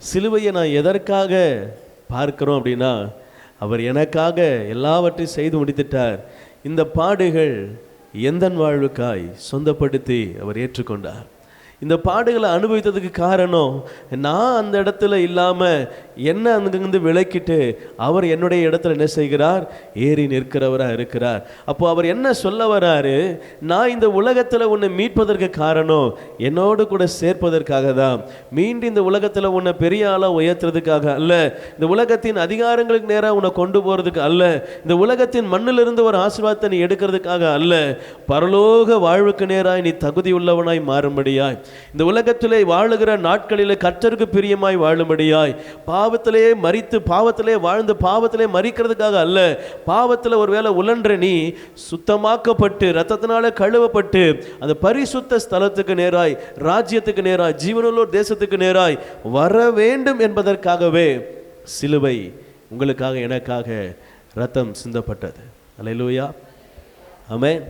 சிலுவையை நான் எதற்காக பார்க்கிறோம் அப்படின்னா, அவர் எனக்காக எல்லாவற்றையும் செய்து முடித்துட்டார். இந்த பாடுகள் எந்தன் வாழ்வுக்காய் சொந்தப்படுத்தி அவர் ஏற்றுக்கொண்டார். இந்த பாடுகளை அனுபவித்ததுக்கு காரணம், நான் அந்த இடத்துல இல்லாமல் என்ன அங்கிருந்து விலக்கிட்டு அவர் என்னுடைய இடத்துல என்ன செய்கிறார், ஏறி நிற்கிறவராக இருக்கிறார். அப்போ அவர் என்ன சொல்ல வராரு, நான் இந்த உலகத்தில் உன்னை மீட்பதற்கு காரணம் என்னோடு கூட சேர்ப்பதற்காக தான். மீண்டும் இந்த உலகத்தில் உன்னை பெரிய ஆளாக உயர்த்துறதுக்காக அல்ல, இந்த உலகத்தின் அதிகாரங்களுக்கு நேராக உன்னை கொண்டு போகிறதுக்கு அல்ல, இந்த உலகத்தின் மண்ணிலிருந்து ஒரு ஆசீர்வாதத்தை நீ எடுக்கிறதுக்காக அல்ல, பரலோக வாழ்வுக்கு நேராய் நீ தகுதி உள்ளவனாய் மாறும்படியாய், இந்த உலகத்திலே வாழுகிற நாட்களிலே கர்த்தருக்கு பிரியமாய் வாழும்படியாய், பாவத்திலே மரித்து பாவத்திலே வாழ்ந்து பாவத்திலே மரிக்கிறதுக்காக அல்ல, பாவத்தில் ஒருவேளை உழன்ற நீ சுத்தமாக்கப்பட்டு இரத்தத்தினால கழுவப்பட்டு அந்த பரிசுத்த ஸ்தலத்துக்கு நேராய், ராஜ்யத்துக்கு நேராய், ஜீவனுள்ளோர் தேசத்துக்கு நேராய் வர வேண்டும் என்பதற்காகவே சிலுவை உங்களுக்காக எனக்காக இரத்தம் சிந்தப்பட்டது. அல்லேலூயா, ஆமென்.